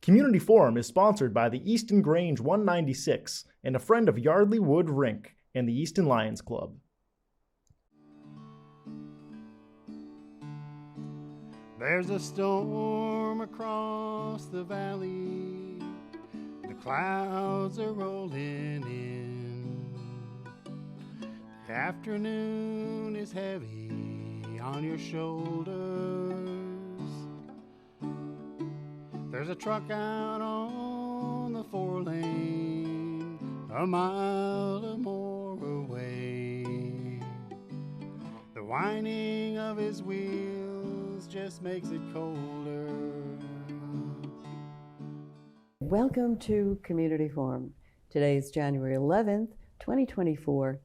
Community Forum is sponsored by the Easton Grange 196 and a friend of Yardley Wood Rink and the Easton Lions Club. There's a storm across the valley, the clouds are rolling in. The afternoon is heavy on your shoulders. There's a truck out on the 4-lane, a mile or more away. The whining of his wheels just makes it colder. Welcome to Community Forum. Today is January 11th, 2024.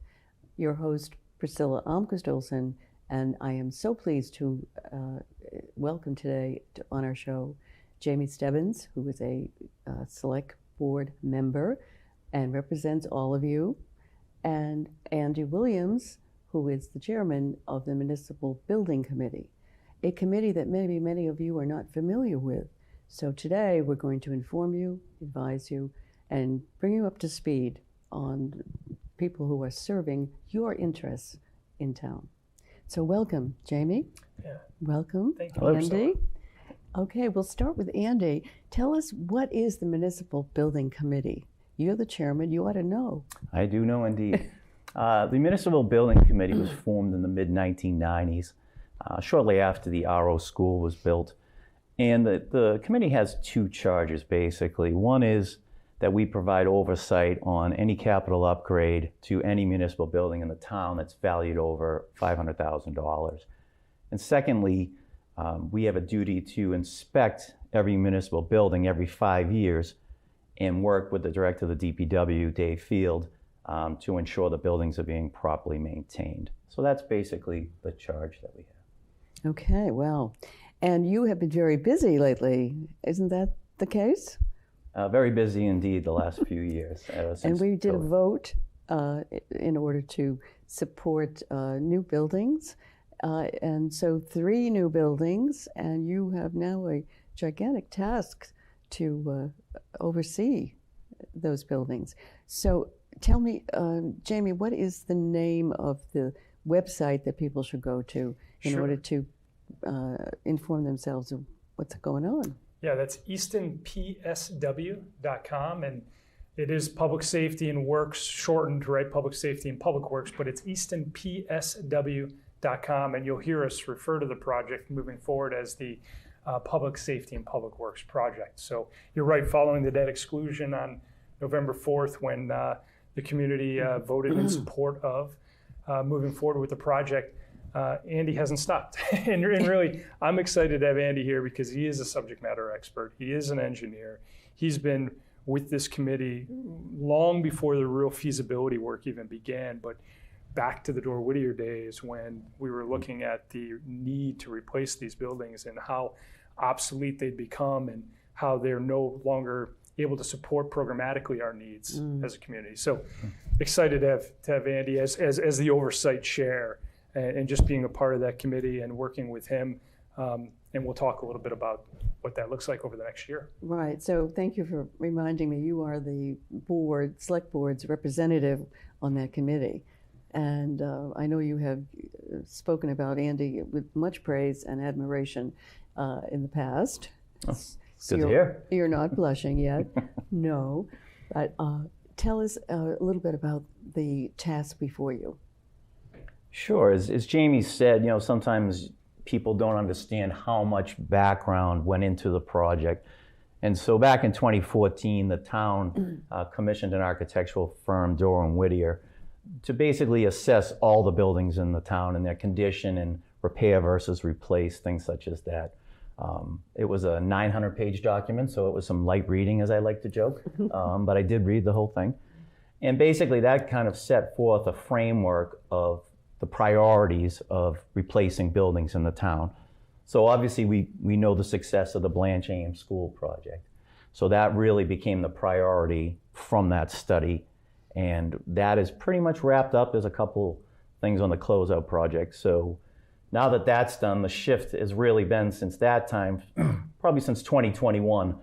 Your host, Priscilla Almquist-Olsen, and I am so pleased to welcome today on our show Jamie Stebbins, who is a select board member and represents all of you, and Andy Williams, who is the chairman of the Municipal Building Committee, a committee that maybe many of you are not familiar with. So today we're going to inform you, advise you, and bring you up to speed on people who are serving your interests in town. So welcome, Jamie. Yeah. Welcome, Thank you. Andy. Okay, we'll start with Andy. Tell us, what is the Municipal Building Committee? You're the chairman, you ought to know. I do know indeed. The Municipal Building Committee was formed in the mid-1990s, shortly after the RO school was built. And the committee has two charges, basically. One is that we provide oversight on any capital upgrade to any municipal building in the town that's valued over $500,000. And secondly, we have a duty to inspect every municipal building every 5 years and work with the director of the DPW, Dave Field, to ensure the buildings are being properly maintained. So that's basically the charge that we have. Okay, well, and you have been very busy lately. Isn't that the case? Very busy indeed the last few years. And we did a vote in order to support new buildings. And so 3 new buildings, and you have now a gigantic task to oversee those buildings. So tell me, Jamie, what is the name of the website that people should go to in order to inform themselves of what's going on? Yeah, that's eastonpsw.com, and it is Public Safety and Works, shortened, right? Public Safety and Public Works, but it's eastonpsw.com, and you'll hear us refer to the project moving forward as the Public Safety and Public Works project. So you're right, following the debt exclusion on November 4th, when the community voted in support of moving forward with the project, Andy hasn't stopped. and really, I'm excited to have Andy here because he is a subject matter expert. He is an engineer. He's been with this committee long before the real feasibility work even began, but back to the Dora Whittier days when we were looking at the need to replace these buildings and how obsolete they'd become and how they're no longer able to support programmatically our needs as a community. So excited to have Andy as the oversight chair and just being a part of that committee and working with him. And we'll talk a little bit about what that looks like over the next year. Right, so thank you for reminding me. You are the select board's representative on that committee. And I know you have spoken about Andy with much praise and admiration in the past. Oh, good to hear. You're not blushing yet, no. But tell us a little bit about the task before you. Sure. As Jamie said, sometimes people don't understand how much background went into the project. And so back in 2014, the town commissioned an architectural firm, Dora Whittier, to basically assess all the buildings in the town and their condition and repair versus replace, things such as that. It was a 900-page document, so it was some light reading, as I like to joke, but I did read the whole thing. And basically that kind of set forth a framework of the priorities of replacing buildings in the town. So obviously we know the success of the Blanche Ames School project. So that really became the priority from that study. And that is pretty much wrapped up. There's a couple things on the closeout project. So now that that's done, the shift has really been since that time, probably since 2021,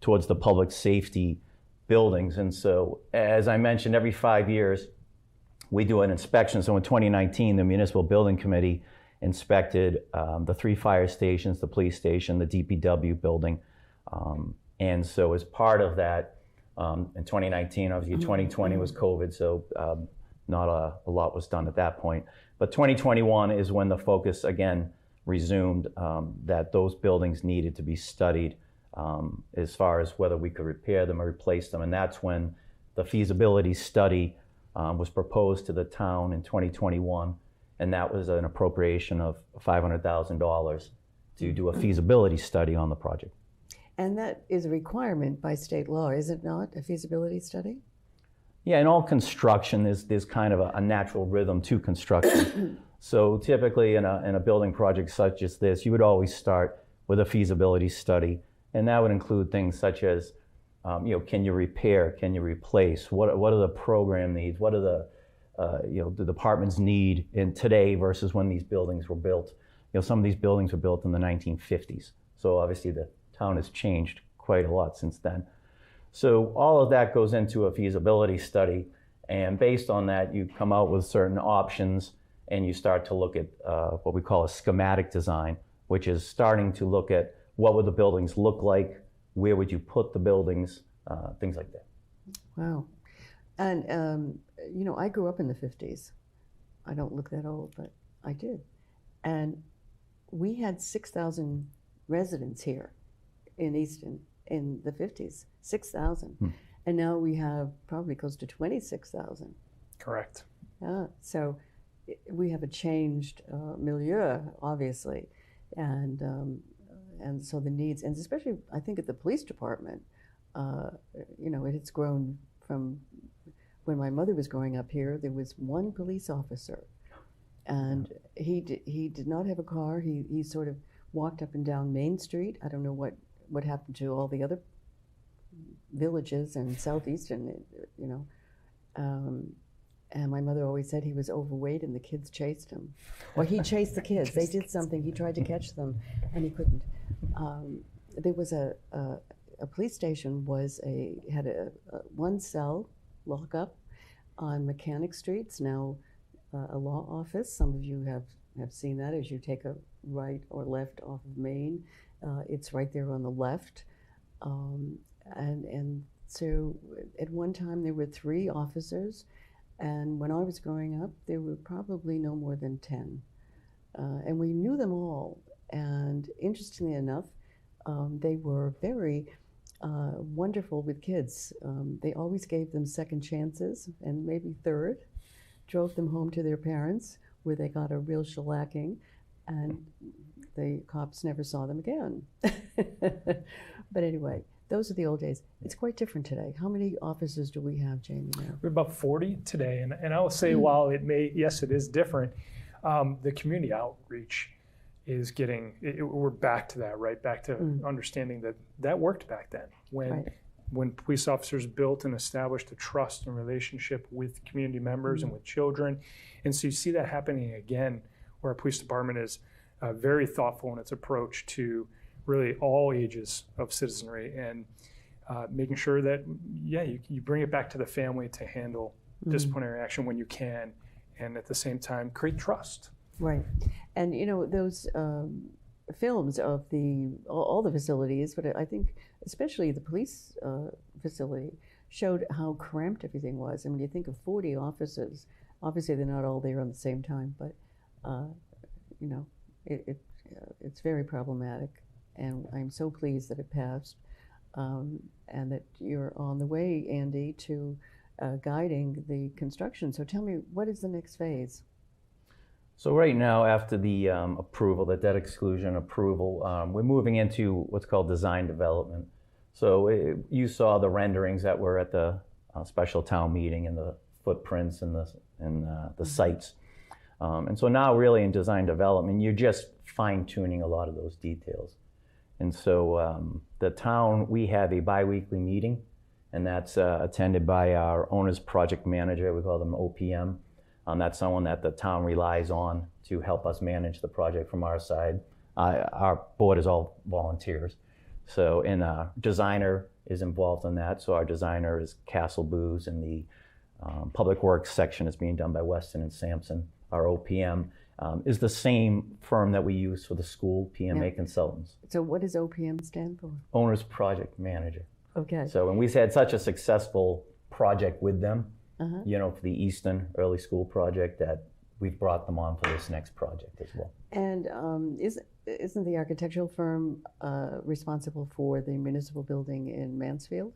towards the public safety buildings. And so, as I mentioned, every 5 years, we do an inspection. So in 2019, the Municipal Building Committee inspected the 3 fire stations, the police station, the DPW building. And so as part of that, in 2019, obviously 2020 was COVID, so not a lot was done at that point. But 2021 is when the focus again resumed, that those buildings needed to be studied as far as whether we could repair them or replace them. And that's when the feasibility study was proposed to the town in 2021. And that was an appropriation of $500,000 to do a feasibility study on the project. And that is a requirement by state law, is it not, a feasibility study? Yeah, in all construction, there's kind of a natural rhythm to construction. So typically in a building project such as this, you would always start with a feasibility study. And that would include things such as, can you repair, can you replace? What are the program needs? What are the departments need in today versus when these buildings were built? Some of these buildings were built in the 1950s. So obviously the town has changed quite a lot since then. So all of that goes into a feasibility study, and based on that, you come out with certain options, and you start to look at what we call a schematic design, which is starting to look at what would the buildings look like, where would you put the buildings, things like that. Wow. And, I grew up in the 50s. I don't look that old, but I did. And we had 6,000 residents here in Easton in the 50s, 6,000. And now we have probably close to 26,000. Correct. Yeah, so we have a changed milieu, obviously. And so the needs, and especially I think at the police department, it's grown from when my mother was growing up here, there was one police officer. And he did not have a car. He sort of walked up and down Main Street. I don't know what happened to all the other villages in Southeastern, and my mother always said he was overweight and the kids chased him. Or he chased the kids. They did something. He tried to catch them and he couldn't. There was a police station had a one cell lockup on Mechanic Street. It's now a law office. Some of you have seen that as you take a right or left off of Main. It's right there on the left. And so at one time there were 3 officers, and when I was growing up there were probably no more than 10. And we knew them all, and interestingly enough, they were very wonderful with kids. They always gave them second chances, and maybe third, drove them home to their parents where they got a real shellacking, and the cops never saw them again. But anyway, those are the old days. It's quite different today. How many officers do we have, Jamie, now? We're about 40 today, and I will say, while it is different, the community outreach is we're back to that, right? Back to understanding that worked back then. When police officers built and established a trust and relationship with community members and with children. And so you see that happening again, where our police department is very thoughtful in its approach to really all ages of citizenry, and making sure that, you bring it back to the family to handle disciplinary action when you can, and at the same time create trust. Right. And those films of all the facilities, but I think especially the police facility, showed how cramped everything was. I mean, you think of 40 officers. Obviously, they're not all there on the same time, but it's very problematic. And I'm so pleased that it passed, and that you're on the way, Andy, to guiding the construction. So tell me, what is the next phase? So right now, after the approval, the debt exclusion approval, we're moving into what's called design development. So you saw the renderings that were at the special town meeting, and the footprints and the sites. And so now really in design development, you're just fine tuning a lot of those details. And so the town, we have a bi-weekly meeting, and that's attended by our owner's project manager. We call them OPM. That's someone that the town relies on to help us manage the project from our side. Our board is all volunteers. So, and designer is involved in that. So our designer is Castle Booz, and the public works section is being done by Weston and Sampson. Our OPM is the same firm that we use for the school, PMA Consultants. So what does OPM stand for? Owner's Project Manager. Okay. So, and we've had such a successful project with them, you know, for the Easton Early School project, that we've brought them on for this next project as well. And isn't the architectural firm responsible for the municipal building in Mansfield?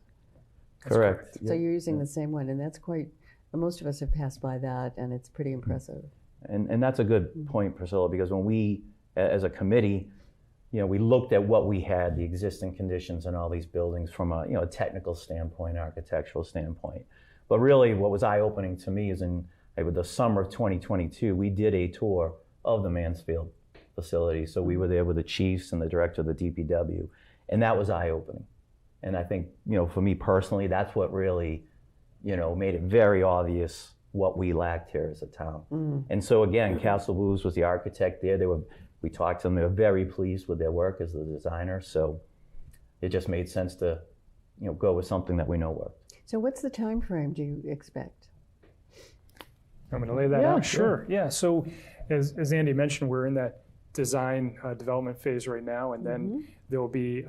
Correct. So you're using the same one, and that's quite, most of us have passed by that, and it's pretty impressive. And that's a good point, Priscilla, because when we, as a committee, you know, we looked at what we had, the existing conditions in all these buildings from a, you know, a technical standpoint, architectural standpoint. But really what was eye-opening to me is in the summer of 2022, we did a tour of the Mansfield facility. So we were there with the chiefs and the director of the DPW, and that was eye-opening. And I think, you know, for me personally, that's what really, you know, made it very obvious what we lacked here as a town. And so again, Castle Booz was the architect there. We talked to them, they were very pleased with their work as the designer. So it just made sense to, you know, go with something that we know worked. So what's the time frame do you expect? I'm going to lay that out. Sure. Yeah. So as Andy mentioned, we're in that design development phase right now, and then there will be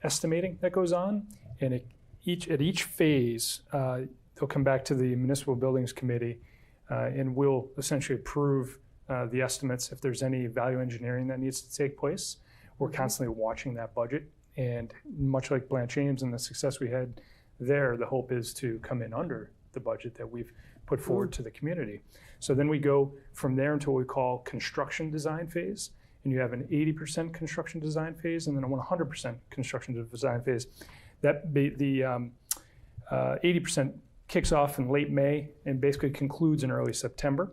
estimating that goes on, and at each phase, they'll come back to the Municipal Buildings Committee, and we'll essentially approve the estimates if there's any value engineering that needs to take place. We're constantly watching that budget, and much like Blanche Ames and the success we had there, the hope is to come in under the budget that we've put forward to the community. So then we go from there into what we call construction design phase, and you have an 80% construction design phase and then a 100% construction design phase. That the 80% kicks off in late May and basically concludes in early September.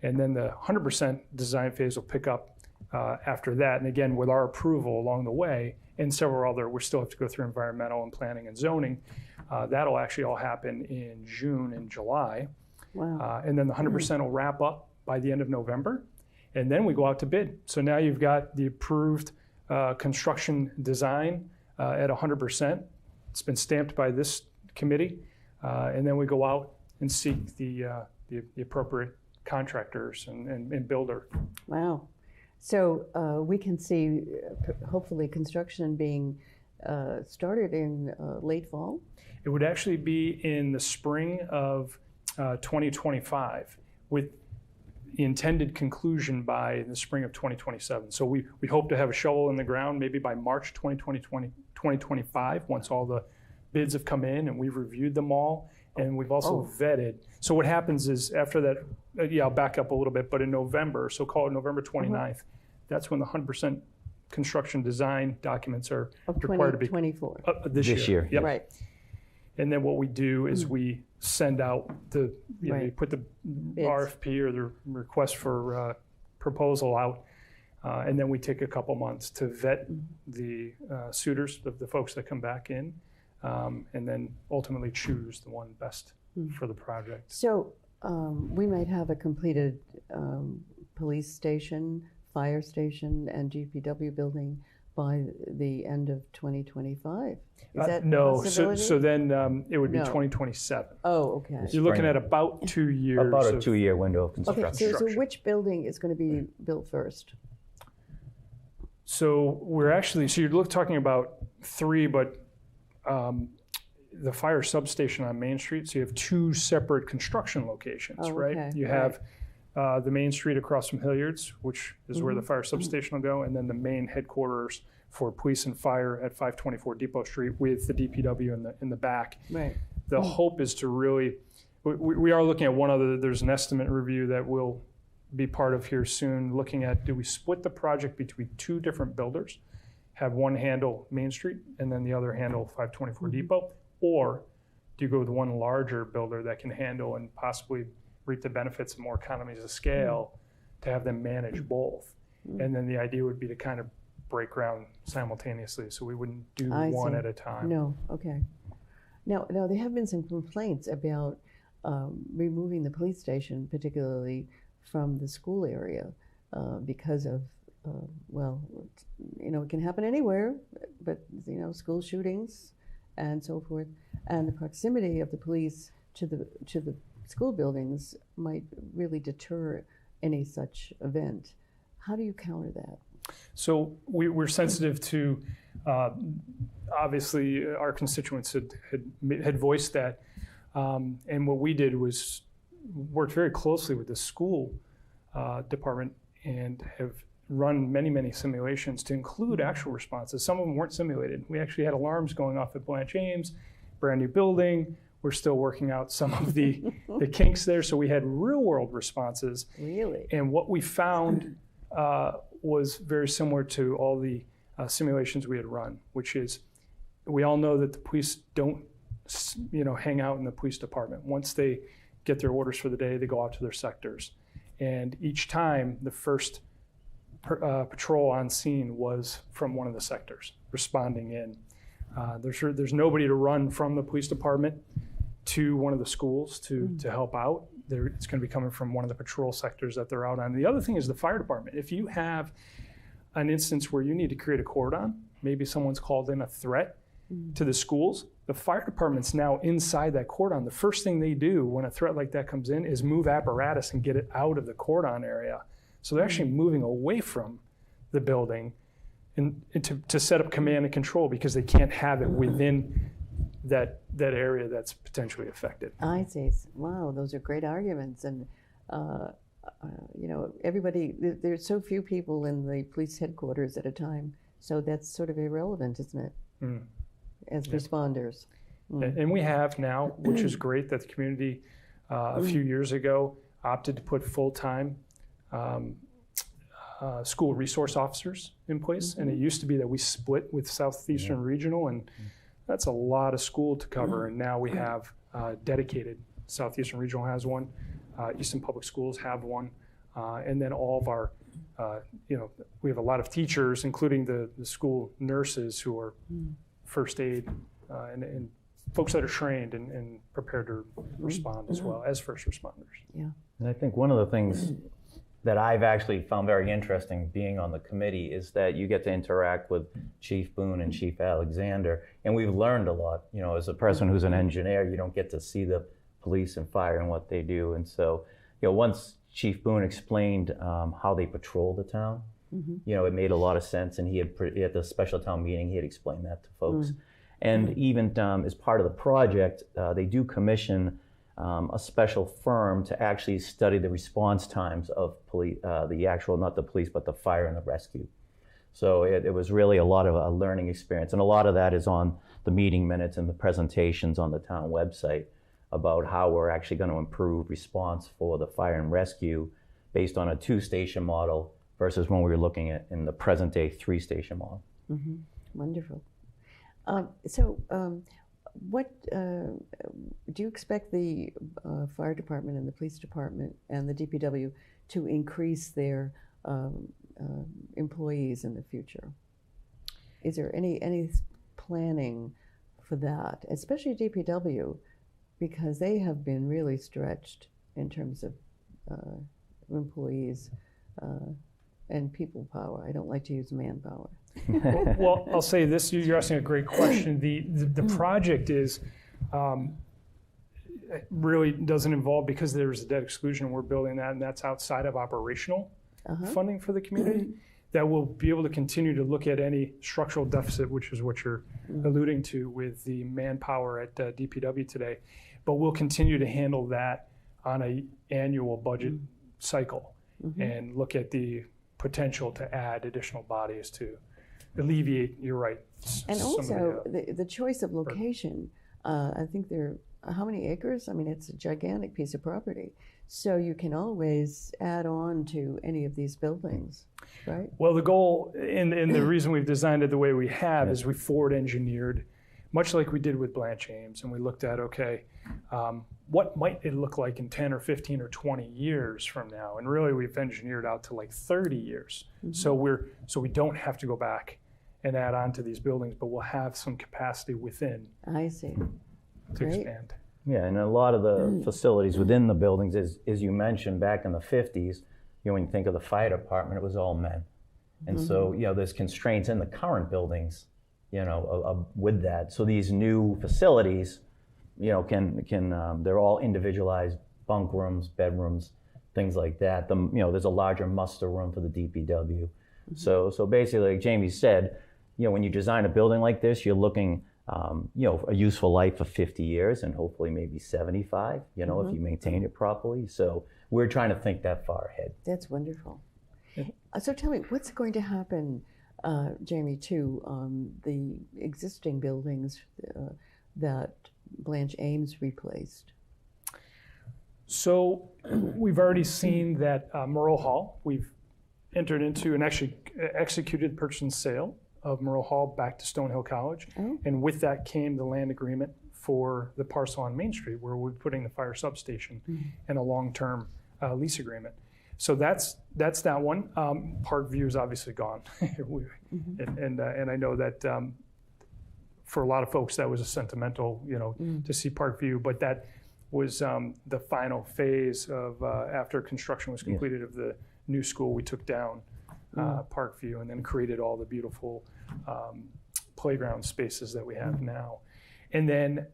And then the 100% design phase will pick up after that. And again, with our approval along the way and several other, we still have to go through environmental and planning and zoning. That'll actually all happen in June and July. Wow. And then the 100% will wrap up by the end of November. And then we go out to bid. So now you've got the approved construction design at 100%. It's been stamped by this committee. And then we go out and seek the appropriate contractors and builder. Wow. So we can see hopefully construction being started in late fall? It would actually be in the spring of 2025 with the intended conclusion by the spring of 2027. So we hope to have a shovel in the ground maybe by March 2025 once all the bids have come in and we've reviewed them all. And we've also vetted. So what happens is after that, I'll back up a little bit, but in November, so call it November 29th, that's when the 100% construction design documents are required to be. 2024. This year. Yep. Right. And then what we do is we send out you put the bids. RFP or the request for proposal out, and then we take a couple months to vet the suitors, the folks that come back in, and then ultimately choose the one best for the project. So we might have a completed police station, fire station, and GPW building by the end of 2025. Is that no, a possibility? so then it would be 2027. Oh, okay. You're looking at about 2 years. About a 2-year window of construction. Okay, so which building is going to be built first? So we're actually, you're talking about 3, but the fire substation on Main Street, so you have 2 separate construction locations, right? Okay, You have the Main Street across from Hilliard's, which is where the fire substation will go, and then the main headquarters for police and fire at 524 Depot Street with the DPW in the back. Right. The hope is to really, we are looking at one other, there's an estimate review that will be part of here soon, looking at do we split the project between 2 different builders, have one handle Main Street and then the other handle 524 Depot, or do you go with one larger builder that can handle and possibly reap the benefits of more economies of scale to have them manage both? And then the idea would be to kind of break ground simultaneously, so we wouldn't do one at a time. No, okay. Now there have been some complaints about removing the police station, particularly from the school area, because of well, it can happen anywhere, but school shootings and so forth, and the proximity of the police to the school buildings might really deter any such event. How do you counter that? So we're sensitive to, obviously, our constituents had voiced that, and what we did was worked very closely with the school department and have run many simulations to include actual responses. Some of them weren't simulated. We actually had alarms going off at Blanche Ames, brand new building. We're still working out some of the kinks there. So we had real world responses. Really? And what we found was very similar to all the simulations we had run, which is we all know that the police don't hang out in the police department. Once they get their orders for the day, they go out to their sectors. And each time, the first patrol on scene was from one of the sectors, responding in. There's nobody to run from the police department to one of the schools to help out. It's going to be coming from one of the patrol sectors that they're out on. The other thing is the fire department. If you have an instance where you need to create a cordon, maybe someone's called in a threat to the schools, the fire department's now inside that cordon. The first thing they do when a threat like that comes in is move apparatus and get it out of the cordon area. So they're actually moving away from the building and to set up command and control, because they can't have it within that area that's potentially affected. I see. Wow, those are great arguments. And everybody, there's so few people in the police headquarters at a time, so that's sort of irrelevant, isn't it? As responders. And we have now, which is great, that the community a few years ago opted to put full-time school resource officers in place. And it used to be that we split with Southeastern Regional, and that's a lot of school to cover. And now we have dedicated. Southeastern Regional has one, Easton Public Schools have one, and then all of our, we have a lot of teachers, including the school nurses who are first aid and folks that are trained and prepared to respond as well as first responders. Yeah. And I think one of the things that I've actually found very interesting being on the committee is that you get to interact with Chief Boone and Chief Alexander, and we've learned a lot. As a person who's an engineer, you don't get to see the police and fire and what they do. And so, once Chief Boone explained how they patrol the town, it made a lot of sense. And he had, at the special town meeting, he had explained that to folks. And even as part of the project, they do commission a special firm to actually study the response times of the actual, not the police, but the fire and the rescue. So it was really a lot of a learning experience. And a lot of that is on the meeting minutes and the presentations on the town website about how we're actually going to improve response for the fire and rescue based on a 2-station model versus when we were looking at in the present day 3-station model. Wonderful. What do you expect the fire department and the police department and the DPW to increase their employees in the future? Is there any planning for that, especially DPW, because they have been really stretched in terms of employees and people power? I don't like to use manpower. Well, I'll say this, you're asking a great question. The project is really doesn't involve, because there's a debt exclusion, we're building that, and that's outside of operational funding for the community, that we'll be able to continue to look at any structural deficit, which is what you're alluding to with the manpower at DPW today. But we'll continue to handle that on an annual budget cycle and look at the potential to add additional bodies to alleviate, you're right. And also the choice of location. I think how many acres? I mean, it's a gigantic piece of property. So you can always add on to any of these buildings, right? Well, the goal, and the reason we've designed it the way we have, is we forward engineered, much like we did with Blanche Ames, and we looked at, what might it look like in 10 or 15 or 20 years from now? And really, we've engineered out to like 30 years. So we don't have to go back and add on to these buildings, but we'll have some capacity within. I see. To expand. Yeah, and a lot of the facilities within the buildings, as you mentioned, back in the 50s, when you think of the fire department, it was all men. And so, there's constraints in the current buildings, with that. So these new facilities, they're all individualized bunk rooms, bedrooms, things like that. There's a larger muster room for the DPW. So basically, like Jamie said, when you design a building like this, you're looking, a useful life of 50 years and hopefully maybe 75, if you maintain it properly. So we're trying to think that far ahead. That's wonderful. So tell me, what's going to happen, Jamie, to the existing buildings that Blanche Ames replaced? So we've already seen that Murrow Hall, we've entered into and actually executed purchase and sale of Murrow Hall back to Stonehill College. Oh. And with that came the land agreement for the parcel on Main Street where we're putting the fire substation and a long-term lease agreement. So that's that one. Parkview is obviously gone. And I know that for a lot of folks that was a sentimental, to see Parkview, but that was the final phase of after construction was completed of the new school. We took down Parkview and then created all the beautiful playground spaces that we have now. And then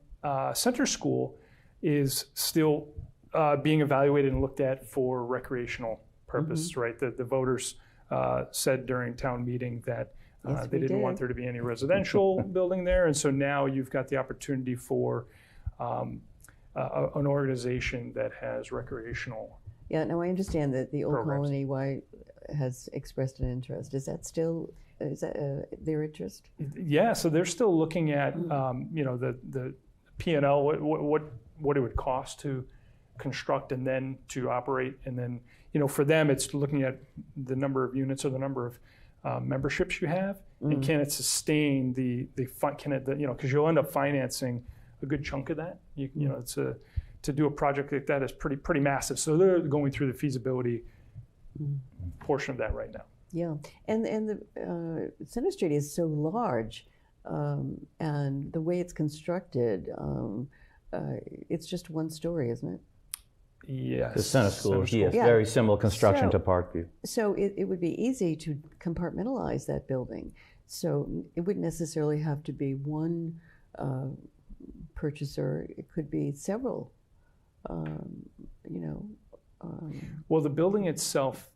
Center School is still being evaluated and looked at for recreational purpose, right? The voters said during town meeting that they didn't want there to be any residential building there. And so now you've got the opportunity for an organization that has recreational. Yeah, no, I understand that the Old programs. Colony has expressed an interest. Is that their interest? Yeah, so they're still looking at the P&L, what it would cost to construct and then to operate, and then for them it's looking at the number of units or the number of memberships you have, and can it sustain because you'll end up financing a good chunk of that. To do a project like that is pretty massive. So they're going through the feasibility portion of that right now. Yeah, and the Center Street is so large, and the way it's constructed, it's just one story, isn't it? Yes. The Center School, yes, very similar construction to Parkview. So it would be easy to compartmentalize that building. So it wouldn't necessarily have to be one purchaser. It could be several. Well, the building itself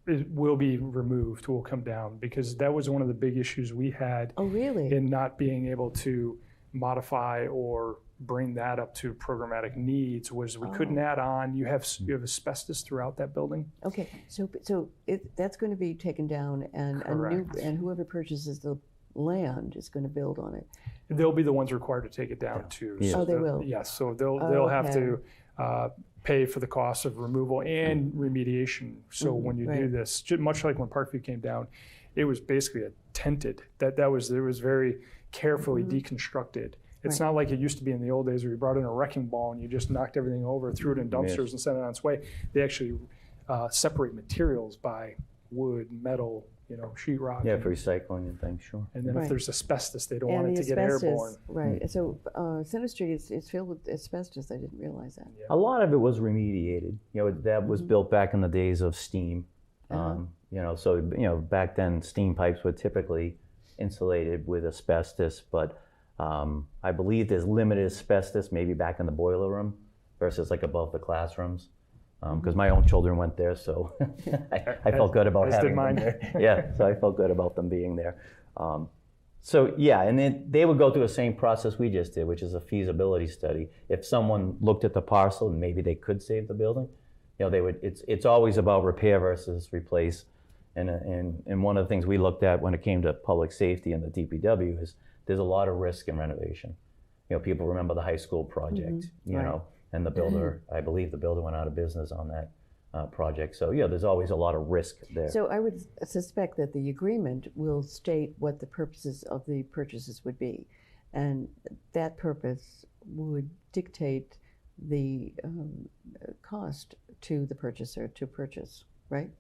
will be removed, will come down, because that was one of the big issues we had. Oh, really? In not being able to modify or bring that up to programmatic needs was we couldn't add on. You have asbestos throughout that building. Okay, so that's going to be taken down, and and whoever purchases the land is going to build on it. They'll be the ones required to take it down too. Yeah. So they will. Yes, so they'll have to pay for the cost of removal and remediation. So when you do this, much like when Parkview came down, it was basically a tented. It was very carefully deconstructed. It's not like it used to be in the old days where you brought in a wrecking ball and you just knocked everything over, threw it in dumpsters and sent it on its way. They actually separate materials by wood, metal, sheetrock. Yeah, for recycling and things, sure. And then if there's asbestos, they don't want it to get airborne. Right. So Center Street is filled with asbestos. I didn't realize that. Yeah. A lot of it was remediated. That was built back in the days of steam. So back then steam pipes were typically insulated with asbestos, but I believe there's limited asbestos maybe back in the boiler room versus like above the classrooms. Because my own children went there, so I felt good about having them there. Yeah, so I felt good about them being there. And then they would go through the same process we just did, which is a feasibility study. If someone looked at the parcel and maybe they could save the building, they would. It's always about repair versus replace. And one of the things we looked at when it came to public safety and the DPW is there's a lot of risk in renovation. People remember the high school project, and the builder, I believe the builder went out of business on that project. So there's always a lot of risk there. So I would suspect that the agreement will state what the purposes of the purchases would be, and that purpose would dictate the cost to the purchaser to purchase, right?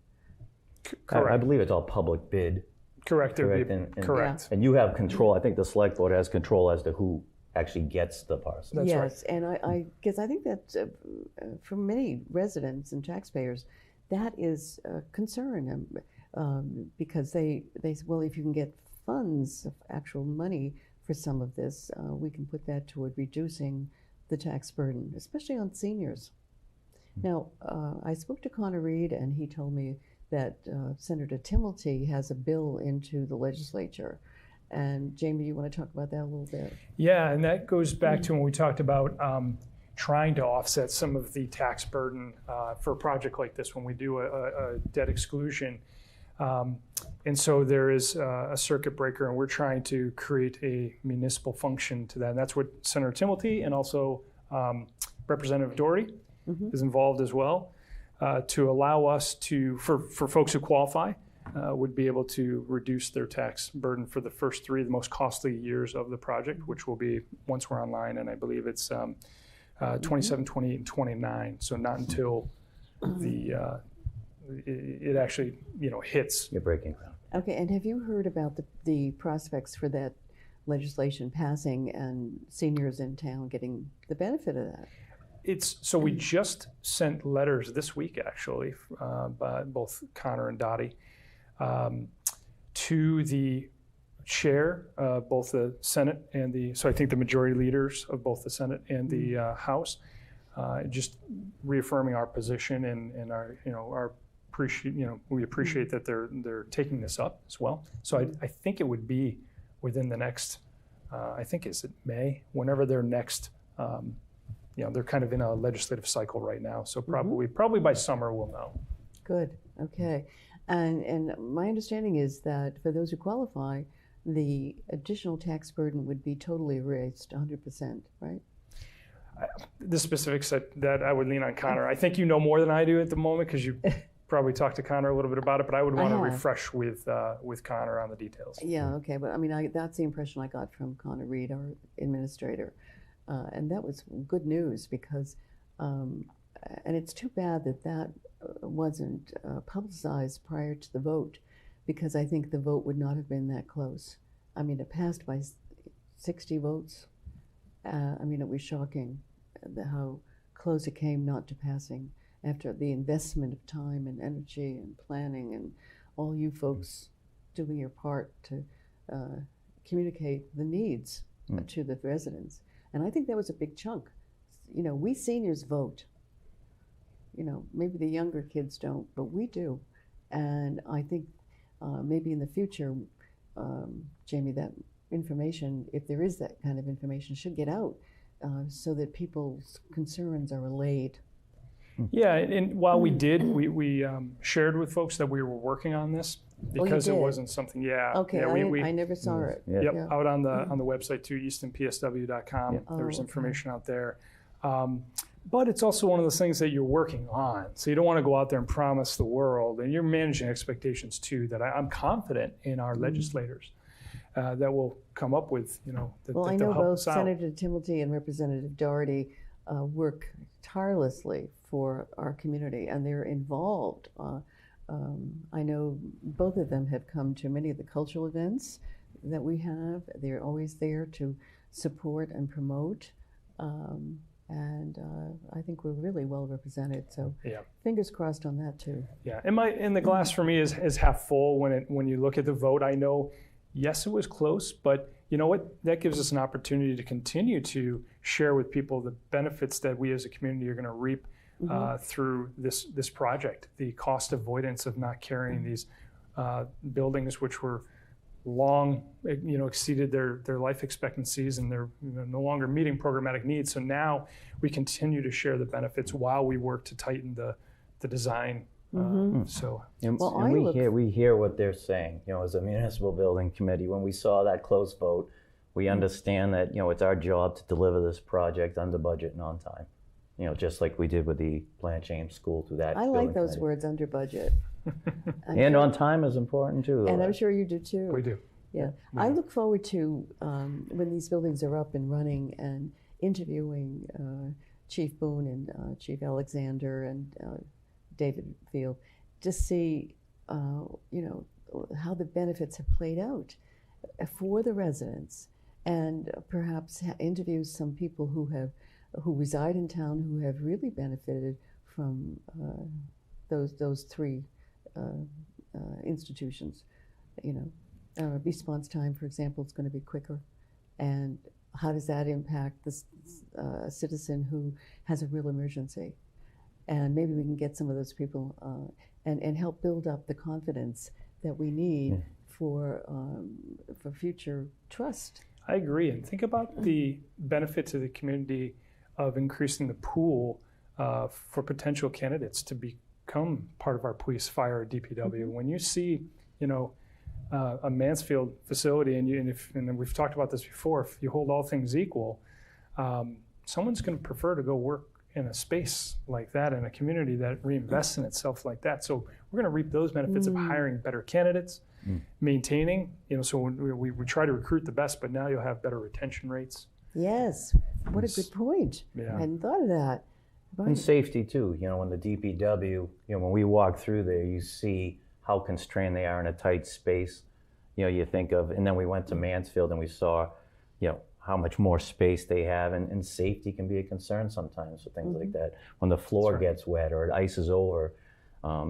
Correct. I believe it's all public bid. Correct. Correct. And you have control. I think the select board has control as to who actually gets the parcel. That's yes, right. And I think that for many residents and taxpayers, that is a concern. because they said, well, if you can get funds, actual money for some of this, we can put that toward reducing the tax burden, especially on seniors. Now, I spoke to Connor Reed, and he told me that Senator Timilty has a bill into the legislature. And Jamie, you want to talk about that a little bit? Yeah, and that goes back to when we talked about trying to offset some of the tax burden for a project like this when we do a debt exclusion. And so there is a circuit breaker, and we're trying to create a municipal function to that. And that's what Senator Timilty and also Representative Doherty is involved as well, to allow us to, for folks who qualify, would be able to reduce their tax burden for the first 3 of the most costly years of the project, which will be once we're online, and I believe it's 27, 28, and 29. So not until the it actually hits. You're breaking ground. Okay, and have you heard about the prospects for that legislation passing and seniors in town getting the benefit of that? So we just sent letters this week, actually, by both Connor and Dottie, to the chair of both the Senate and so I think the majority leaders of both the Senate and the House, just reaffirming our position and our we appreciate that they're taking this up as well. So I think it would be within the next, I think is it May, whenever their next. They're kind of in a legislative cycle right now, so probably by summer we'll know. Good. Okay. And my understanding is that for those who qualify, the additional tax burden would be totally erased, 100%, right? The specifics that I would lean on Connor. I think you know more than I do at the moment because you probably talked to Connor a little bit about it, but I would want to refresh with Connor on the details. Yeah. Okay. But I mean, that's the impression I got from Connor Reed, our administrator. And that was good news because, and it's too bad that wasn't publicized prior to the vote, because I think the vote would not have been that close. I mean, it passed by 60 votes. I mean, it was shocking how close it came not to passing after the investment of time and energy and planning and all you folks doing your part to communicate the needs to the residents. And I think that was a big chunk. We seniors vote. Maybe the younger kids don't, but we do. And I think maybe in the future, Jamie, that information, if there is that kind of information, should get out so that people's concerns are allayed. Yeah, and while we did, we shared with folks that we were working on this because it wasn't something. Yeah. Okay. Yeah, I never saw it. Yeah. Yep. Yeah. Out on the website too, eastonpsw.com. There's information out there. But it's also one of those things that you're working on. So you don't want to go out there and promise the world, and you're managing expectations too. That I'm confident in our legislators that will come up with, Well, I know both Senator Timilty and Representative Doherty work tirelessly for our community, and they're involved. I know both of them have come to many of the cultural events that we have. They're always there to support and promote, and I think we're really well represented. So fingers crossed on that too. Yeah, and the glass for me is half full when you look at the vote. I know, yes, it was close, but you know what? That gives us an opportunity to continue to share with people the benefits that we as a community are going to reap through this project. The cost avoidance of not carrying these buildings, which were long, exceeded their life expectancies, and they're no longer meeting programmatic needs. So now we continue to share the benefits while we work to tighten the design. We hear what they're saying. As a municipal building committee, when we saw that close vote, we understand that it's our job to deliver this project under budget and on time. Just like we did with the Blanchard School through that. I like those words, under budget. And on time is important too. And I'm sure you do too. We do. Yeah. I look forward to when these buildings are up and running and interviewing Chief Boone and Chief Alexander and David Field to see, how the benefits have played out for the residents, and perhaps interview some people who reside in town who have really benefited from those three institutions. Response time, for example, is going to be quicker. And how does that impact this citizen who has a real emergency? And maybe we can get some of those people and help build up the confidence that we need for future trust. I agree. And think about the benefit to the community of increasing the pool for potential candidates to become part of our police, fire, or DPW. When you see, a Mansfield facility, and we've talked about this before, if you hold all things equal, someone's going to prefer to go work in a space like that, in a community that reinvests in itself like that. So we're going to reap those benefits of hiring better candidates, maintaining, so we try to recruit the best, but now you'll have better retention rates. Yes, what a good point. Yeah. I hadn't thought of that. And safety too, when the DPW, when we walk through there, you see how constrained they are in a tight space. You think of, and then we went to Mansfield and we saw, how much more space they have, and safety can be a concern sometimes with things like that. When the floor gets wet or it ices over,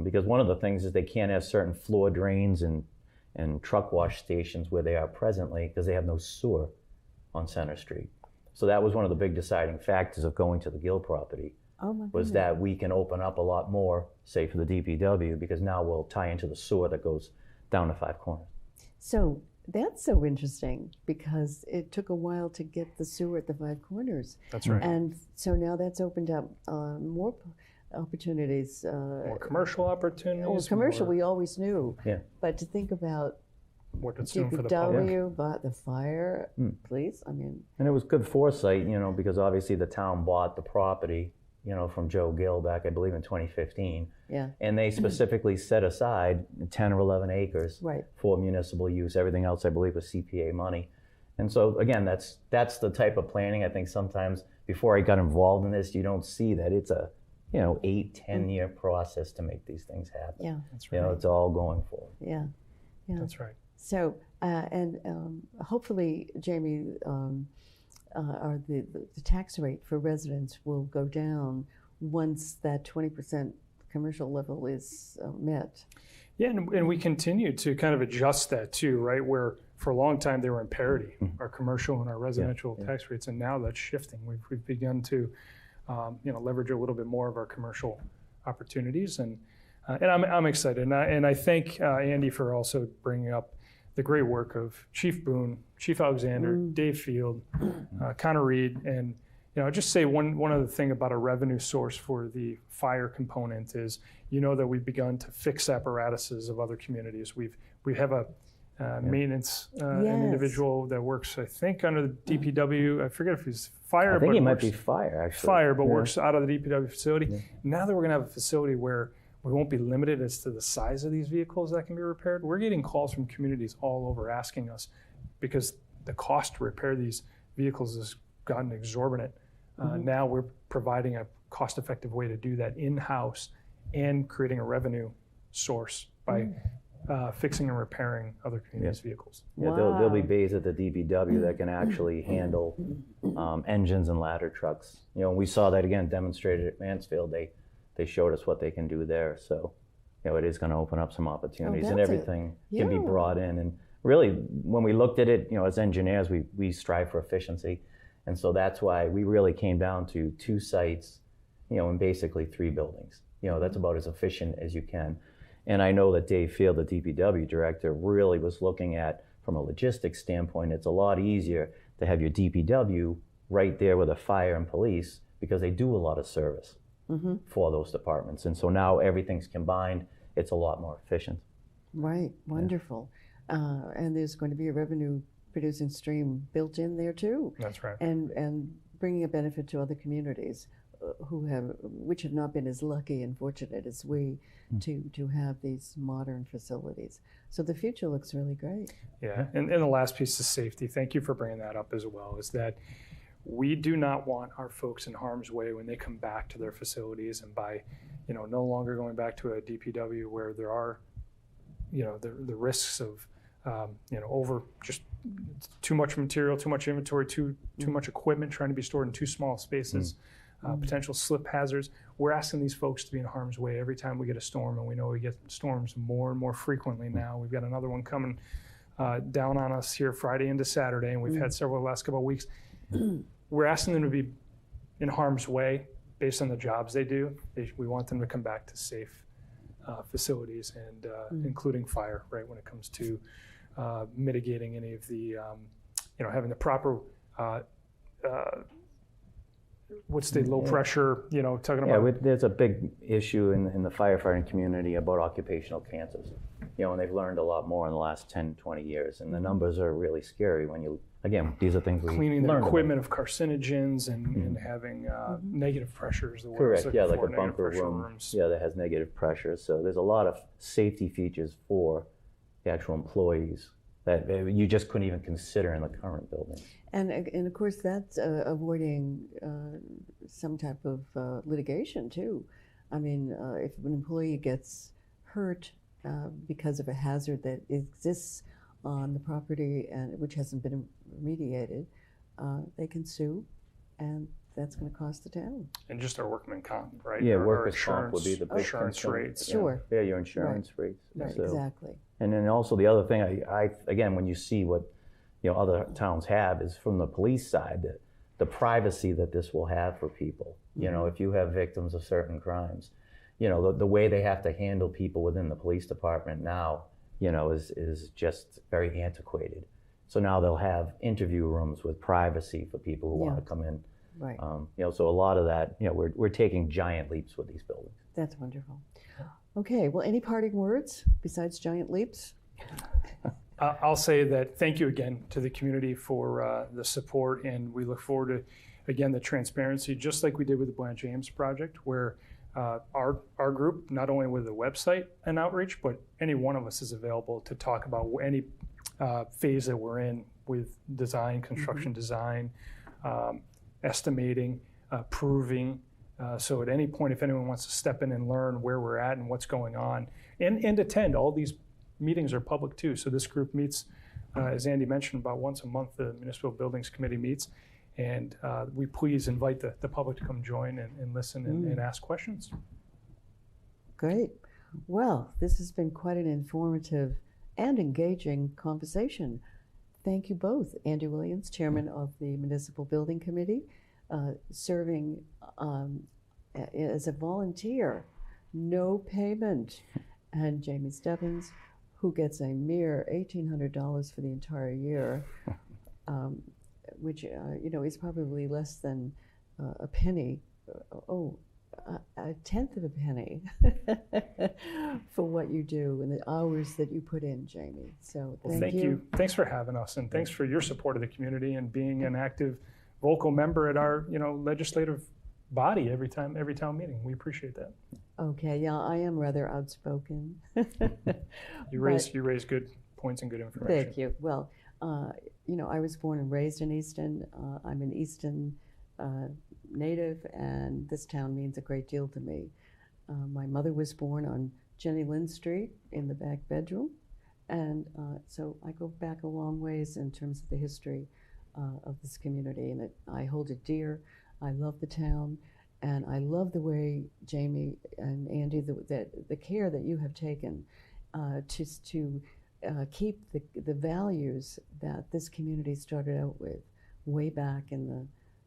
because one of the things is they can't have certain floor drains and truck wash stations where they are presently because they have no sewer on Center Street. So that was one of the big deciding factors of going to the Gill property. Was that we can open up a lot more, say for the DPW, because now we'll tie into the sewer that goes down to Five Corners. So that's so interesting because it took a while to get the sewer at the Five Corners. That's right. And so now that's opened up more opportunities. More commercial opportunities. Well, commercial we always knew. Yeah. But to think about what it's doing for the public. DPW, but the fire, police, And it was good foresight, because obviously the town bought the property, from Joe Gill back, I believe, in 2015. Yeah. And they specifically set aside 10 or 11 acres for municipal use. Everything else, I believe, was CPA money. And so, again, that's the type of planning. I think sometimes before I got involved in this, you don't see that it's a, 8-10 year process to make these things happen. Yeah. That's right. It's all going forward. Yeah. That's right. So, hopefully, Jamie, the tax rate for residents will go down once that 20% commercial level is met. Yeah, and we continue to kind of adjust that too, right? Where for a long time they were in parity, our commercial and our residential tax rates, and now that's shifting. We've begun to, leverage a little bit more of our commercial opportunities, and I'm excited, and I thank Andy for also bringing up the great work of Chief Boone, Chief Alexander, Dave Field, Connor Reed, and just say one other thing about a revenue source for the fire component is that we've begun to fix apparatuses of other communities. We have a maintenance an individual that works, I think, under the DPW. I forget if he's fire. I think he might be fire, actually. Fire, but works out of the DPW facility. Yeah. Now that we're going to have a facility where we won't be limited as to the size of these vehicles that can be repaired. We're getting calls from communities all over asking us, because the cost to repair these vehicles has gotten exorbitant. Now we're providing a cost-effective way to do that in-house and creating a revenue source by fixing and repairing other communities' vehicles. Yeah, there'll be bays at the DPW that can actually handle engines and ladder trucks. We saw that again demonstrated at Mansfield. They showed us what they can do there. So, it is going to open up some opportunities, and everything can be brought in. And really, when we looked at it, as engineers, we strive for efficiency. And so that's why we really came down to 2 sites, and basically 3 buildings. That's about as efficient as you can. And I know that Dave Field, the DPW director, really was looking at, from a logistics standpoint, it's a lot easier to have your DPW right there with a fire and police because they do a lot of service for those departments. And so now everything's combined, it's a lot more efficient. Right, wonderful. And there's going to be a revenue producing stream built in there too. That's right. And bringing a benefit to other communities which have not been as lucky and fortunate as we to have these modern facilities. So the future looks really great. Yeah, and the last piece is safety. Thank you for bringing that up as well, is that we do not want our folks in harm's way when they come back to their facilities, and by, no longer going back to a DPW where there are, the risks of, over just too much material, too much inventory, too much equipment trying to be stored in too small spaces. potential slip hazards. We're asking these folks to be in harm's way every time we get a storm, and we know we get storms more and more frequently now. We've got another one coming down on us here Friday into Saturday, and we've had several the last couple of weeks. We're asking them to be in harm's way based on the jobs they do. We want them to come back to safe facilities, and including fire, right, when it comes to mitigating any of the, having the proper what's the low pressure, talking about. There's a big issue in the firefighting community about occupational cancers. And they've learned a lot more in the last 10, 20 years. And the numbers are really scary when these are things we cleaning the learn equipment of carcinogens and having negative pressures. The Correct, like a bunker room that has negative pressure. So there's a lot of safety features for the actual employees that you just couldn't even consider in the current building. And of course, that's avoiding some type of litigation too. I mean, if an employee gets hurt because of a hazard that exists on the property and which hasn't been remediated, they can sue, and that's going to cost the town. And just our workman comp, right? Yeah, workers' comp would be the big insurance concern. rates. Sure. Yeah, your insurance rates. Right, So- exactly. And then also the other thing, I again, when you see what other towns have, is from the police side, the privacy that this will have for people. If you have victims of certain crimes, the way they have to handle people within the police department now, is just very antiquated. So now they'll have interview rooms with privacy for people who want to come in. Right. So a lot of that, we're taking giant leaps with these buildings. That's wonderful. Okay, well, any parting words besides giant leaps? I'll say that thank you again to the community for the support, and we look forward to, again, the transparency, just like we did with the Blanche Ames project, where our group, not only with the website and outreach, but any one of us is available to talk about any phase that we're in with design, construction design, estimating, proving. So at any point, if anyone wants to step in and learn where we're at and what's going on, and attend, all these meetings are public too. So this group meets, as Andy mentioned, about once a month. The Municipal Buildings Committee meets, and we please invite the public to come join and listen and ask questions. Great. Well, this has been quite an informative and engaging conversation. Thank you both. Andy Williams, Chairman of the Municipal Building Committee, serving as a volunteer, no payment, and Jamie Stebbins, who gets a mere $1,800 for the entire year, which is probably less than a penny. A tenth of a penny for what you do and the hours that you put in, Jamie. So thank you. Thanks for having us, and thanks for your support of the community and being an active, vocal member at our legislative body every town meeting. We appreciate that. Okay, yeah, I am rather outspoken. You raise good points and good information. Thank you. Well, I was born and raised in Easton. I'm an Easton native, and this town means a great deal to me. My mother was born on Jenny Lind Street in the back bedroom, and so I go back a long ways in terms of the history of this community, and I hold it dear. I love the town, and I love the way, Jamie and Andy, the care that you have taken to keep the values that this community started out with way back in the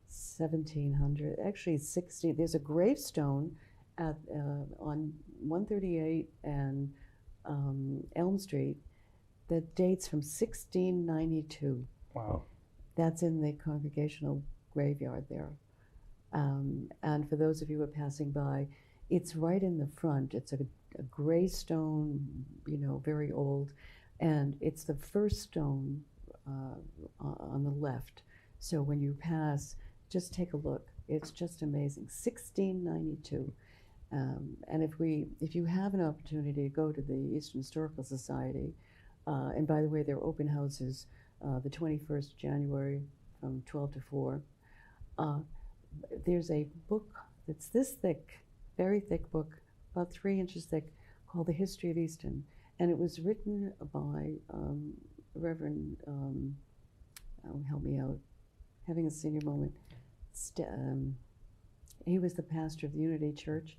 1700, actually 60. There's a gravestone on 138 and Elm Street that dates from 1692. Wow. That's in the Congregational graveyard there. And for those of you who are passing by, it's right in the front. It's a gray stone, very old, and it's the first stone on the left. So when you pass, just take a look. It's just amazing. 1692. And if you have an opportunity to go to the Eastern Historical Society, and by the way, their open houses the 21st January from 12 to 4. There's a book that's this thick, very thick book, about 3 inches thick, called The History of Easton. And it was written by Reverend, help me out, having a senior moment, He was the pastor of the Unity Church,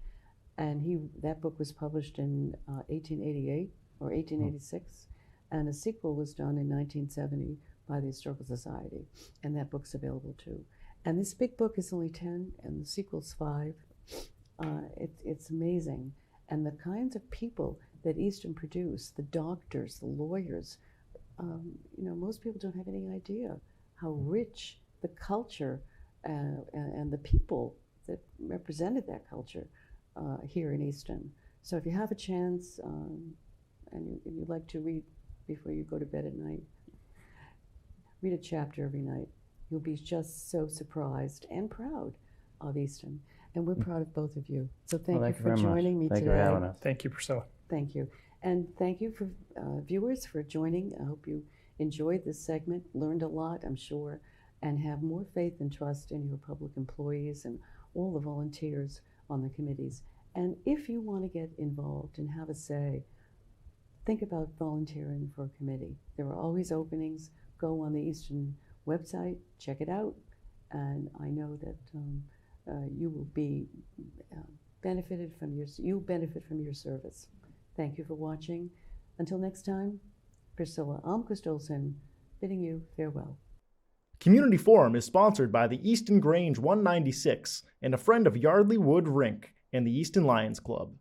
and that book was published in 1888 or 1886, and a sequel was done in 1970 by the Historical Society, and that book's available too. And this big book is only 10, and the sequel's 5. It's amazing. And the kinds of people that Easton produced, the doctors, the lawyers, most people don't have any idea how rich the culture and the people that represented that culture here in Easton. So if you have a chance and you'd like to read before you go to bed at night, read a chapter every night. You'll be just so surprised and proud of Easton. And we're proud of both of you. So thank you for joining me today. Thank you for having us. Thank you, Priscilla. Thank you. And thank you for viewers for joining. I hope you enjoyed this segment, learned a lot, I'm sure, and have more faith and trust in your public employees and all the volunteers on the committees. And if you want to get involved and have a say, think about volunteering for a committee. There are always openings. Go on the Easton website, check it out, and I know that you will be benefit from your service. Thank you for watching. Until next time, Priscilla Almquist-Olsen bidding you farewell. Community Forum is sponsored by the Easton Grange 196 and a friend of Yardley Wood Rink and the Easton Lions Club.